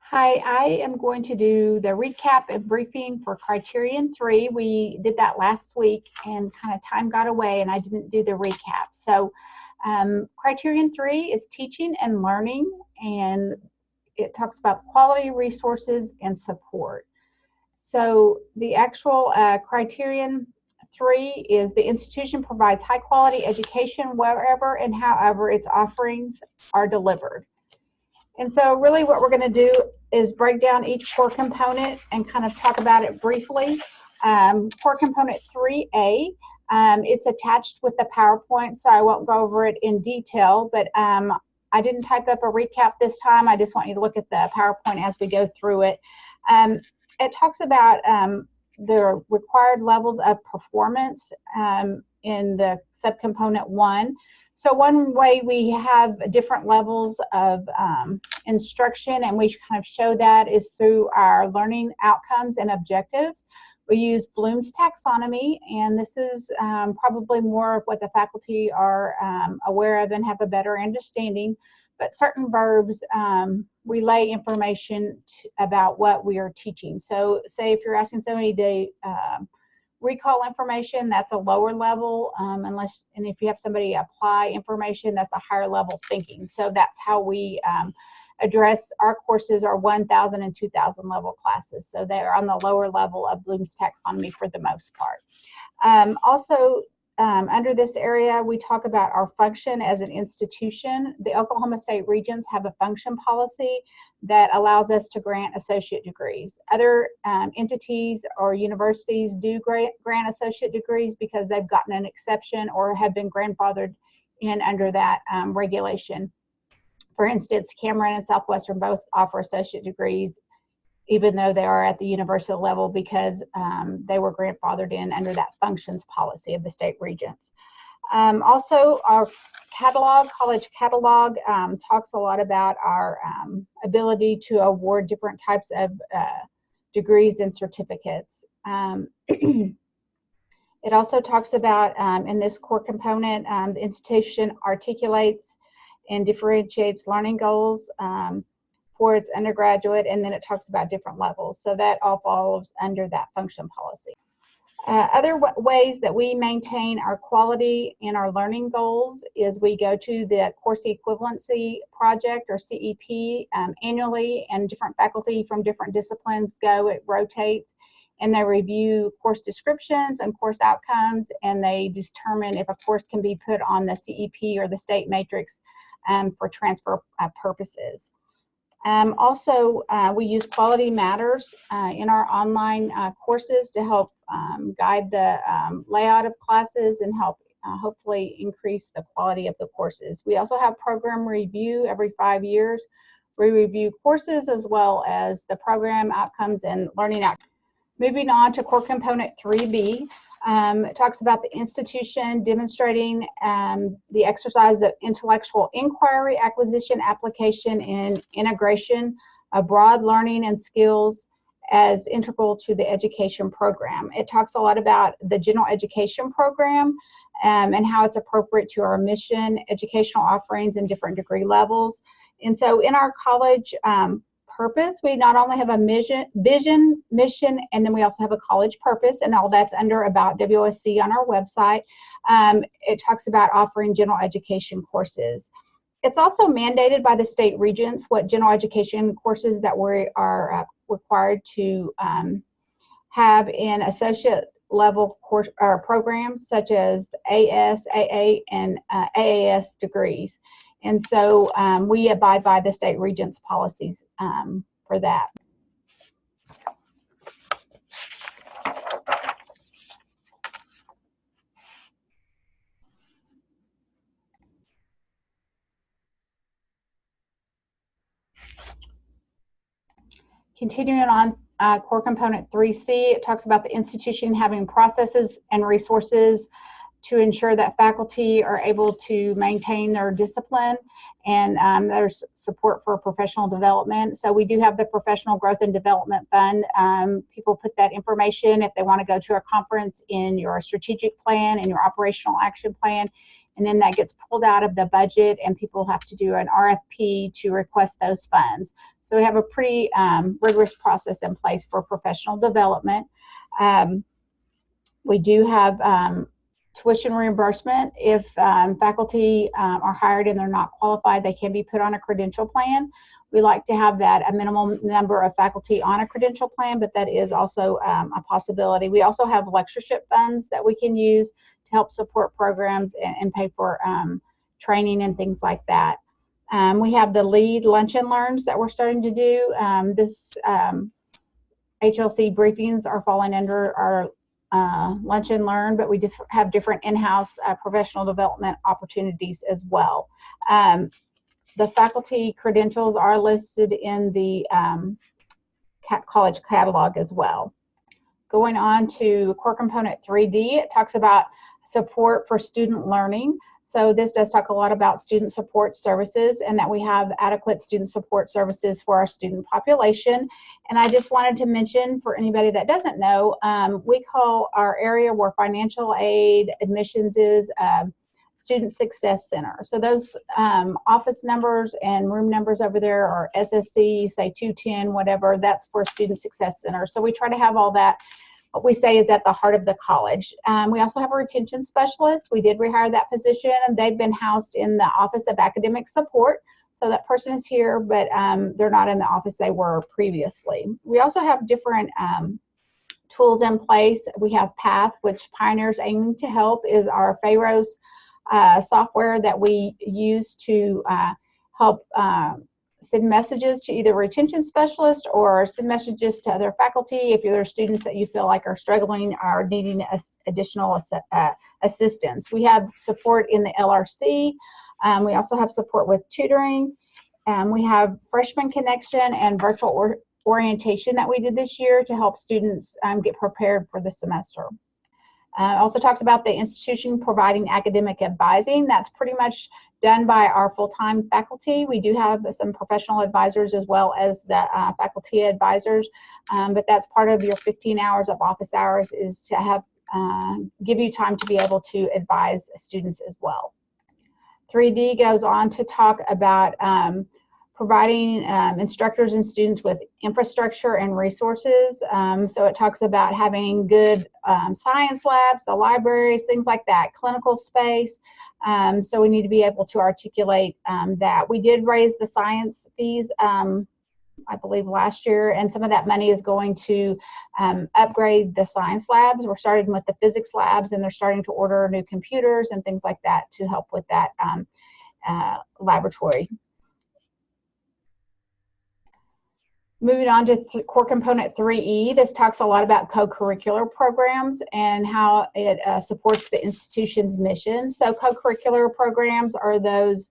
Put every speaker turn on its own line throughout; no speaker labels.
Hi, I am going to do the recap and briefing for Criterion 3. We did that last week and kind of time got away and I didn't do the recap. So Criterion 3 is teaching and learning, and it talks about quality, resources, and support. So the actual Criterion 3 is the institution provides high quality education wherever and however its offerings are delivered. And so really what we're going to do is break down each core component and kind of talk about it briefly. Core component 3A, it's attached with the PowerPoint, so I won't go over it in detail, but I didn't type up a recap this time. I just want you to look at the PowerPoint as we go through it. It talks about the required levels of performance in the subcomponent 1. So one way we have different levels of instruction, and we kind of show that, is through our learning outcomes and objectives. We use Bloom's taxonomy, and this is probably more of what the faculty are aware of and have a better understanding. But certain verbs relay information about what we are teaching. So say if you're asking somebody to recall information, that's a lower level, and if you have somebody apply information, that's a higher level thinking. So that's how we address our courses, our 1,000 and 2,000 level classes. So they're on the lower level of Bloom's taxonomy for the most part. Also, under this area, we talk about our function as an institution. The Oklahoma State Regents have a function policy that allows us to grant associate degrees. Other entities or universities do grant associate degrees because they've gotten an exception or have been grandfathered in under that regulation. For instance, Cameron and Southwestern both offer associate degrees, even though they are at the university level, because they were grandfathered in under that functions policy of the state regents. Also, our catalog, college catalog, talks a lot about our ability to award different types of degrees and certificates. It also talks about, in this core component, the institution articulates and differentiates learning goals for its undergraduate, and then it talks about different levels. So that all falls under that function policy. Other ways that we maintain our quality and our learning goals is we go to the Course Equivalency Project, or CEP, annually, and different faculty from different disciplines go. It rotates, and they review course descriptions and course outcomes, and they determine if a course can be put on the CEP or the state matrix for transfer purposes. Also, we use Quality Matters in our online courses to help guide the layout of classes and help hopefully increase the quality of the courses. We also have program review every 5 years. We review courses as well as the program outcomes and learning outcomes. Moving on to core component 3B. It talks about the institution demonstrating the exercise of intellectual inquiry, acquisition, application, and integration of broad learning and skills as integral to the education program. It talks a lot about the general education program and how it's appropriate to our mission, educational offerings, and different degree levels. And so in our college purpose, we not only have a vision, mission, and then we also have a college purpose, and all that's under About WSC on our website. It talks about offering general education courses. It's also mandated by the state regents what general education courses that we are required to have in associate level course or programs, such as AS, AA, and AAS degrees. And so we abide by the state regents' policies for that. Continuing on core component 3C, it talks about the institution having processes and resources to ensure that faculty are able to maintain their discipline, and there's support for professional development. So we do have the Professional Growth and Development Fund. People put that information if they want to go to a conference in your strategic plan and your operational action plan, and then that gets pulled out of the budget, and people have to do an RFP to request those funds. So we have a pretty rigorous process in place for professional development. We do have tuition reimbursement. If faculty are hired and they're not qualified, they can be put on a credential plan. We like to have that a minimum number of faculty on a credential plan, but that is also a possibility. We also have lectureship funds that we can use to help support programs and pay for training and things like that. We have the lead lunch and learns that we're starting to do. This HLC briefings are falling under our lunch and learn, but we have different in-house professional development opportunities as well. The faculty credentials are listed in the college catalog as well. Going on to core component 3D, it talks about support for student learning. So this does talk a lot about student support services, and that we have adequate student support services for our student population. And I just wanted to mention, for anybody that doesn't know, we call our area where financial aid admissions is Student Success Center. So those office numbers and room numbers over there are SSC, say 210, whatever, that's for Student Success Center. So we try to have all that, what we say, is at the heart of the college. We also have a retention specialist. We did rehire that position, and they've been housed in the Office of Academic Support. So that person is here, but they're not in the office they were previously. We also have different tools in place. We have PATH, which Pioneers Aiming to Help is our Pharaoh's software that we use to help send messages to either retention specialist or send messages to other faculty if there are students that you feel like are struggling or needing additional assistance. We have support in the LRC. We also have support with tutoring. We have Freshman Connection and virtual orientation that we did this year to help students get prepared for the semester. Also talks about the institution providing academic advising. That's pretty much done by our full-time faculty. We do have some professional advisors as well as the faculty advisors, but that's part of your 15 hours of office hours, is to have give you time to be able to advise students as well. 3D goes on to talk about providing instructors and students with infrastructure and resources. So it talks about having good science labs, the libraries, things like that, clinical space. So we need to be able to articulate that. We did raise the science fees, I believe, last year, and some of that money is going to upgrade the science labs. We're starting with the physics labs, and they're starting to order new computers and things like that to help with that laboratory. Moving on to core component 3E, this talks a lot about co-curricular programs and how it supports the institution's mission. So co-curricular programs are those,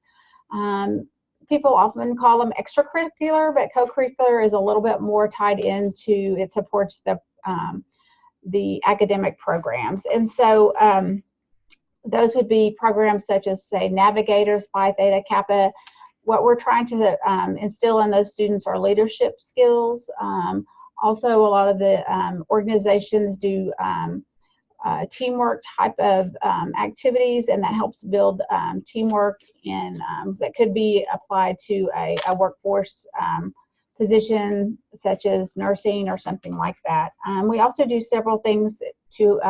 people often call them extracurricular, but co-curricular is a little bit more tied into, it supports the academic programs. And so those would be programs such as, say, Navigators, Phi Theta Kappa. What we're trying to instill in those students are leadership skills. Also, a lot of the organizations do teamwork type of activities, and that helps build teamwork in, that could be applied to a workforce position such as nursing or something like that. We also do several things to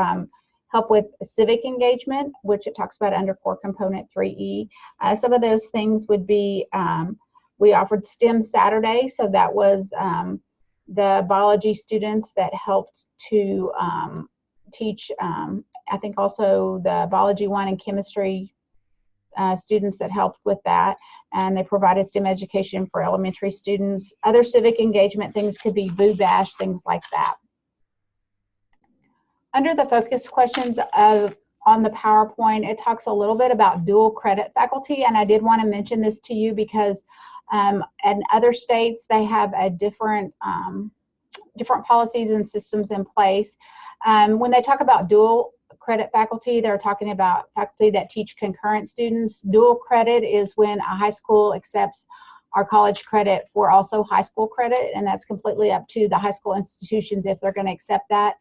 help with civic engagement, which it talks about under core component 3E. Some of those things would be, we offered STEM Saturday, so that was the biology students that helped to teach, I think also the biology 1 and chemistry students that helped with that, and they provided STEM education for elementary students. Other civic engagement things could be Boo Bash, things like that. Under the focus questions on the PowerPoint, it talks a little bit about dual credit faculty, and I did want to mention this to you because in other states they have a different policies and systems in place. When they talk about dual credit faculty, they're talking about faculty that teach concurrent students. Dual credit is when a high school accepts our college credit for also high school credit, and that's completely up to the high school institutions if they're going to accept that.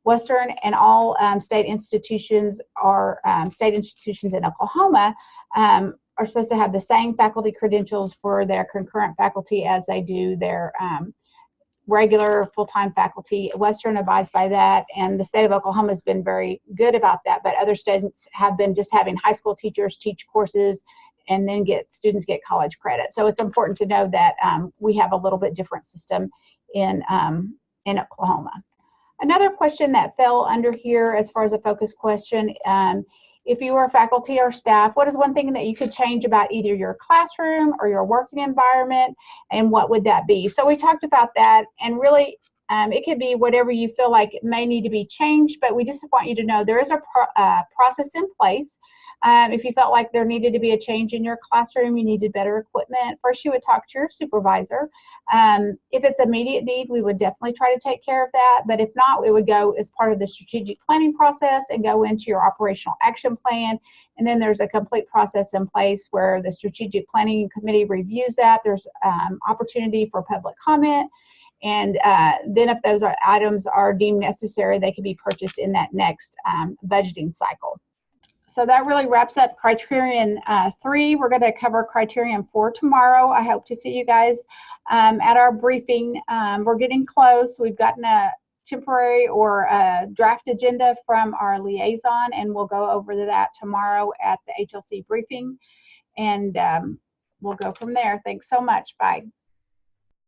Western and all state institutions in Oklahoma are supposed to have the same faculty credentials for their concurrent faculty as they do their regular full-time faculty. Western abides by that, and the state of Oklahoma has been very good about that, but other states have been just having high school teachers teach courses and then students get college credit. So it's important to know that we have a little bit different system in Oklahoma. Another question that fell under here as far as a focus question, if you were faculty or staff, what is one thing that you could change about either your classroom or your working environment, and what would that be? So we talked about that, and really it could be whatever you feel like it may need to be changed, but we just want you to know there is a process in place. If you felt like there needed to be a change in your classroom, you needed better equipment, first you would talk to your supervisor. If it's immediate need, we would definitely try to take care of that, but if not, we would go as part of the strategic planning process and go into your operational action plan, and then there's a complete process in place where the strategic planning committee reviews that. There's opportunity for public comment, and then if those items are deemed necessary, they can be purchased in that next budgeting cycle. So that really wraps up Criterion 3. We're going to cover Criterion 4 tomorrow. I hope to see you guys at our briefing. We're getting close. We've gotten a temporary or a draft agenda from our liaison, and we'll go over that tomorrow at the HLC briefing, and we'll go from there. Thanks so much. Bye.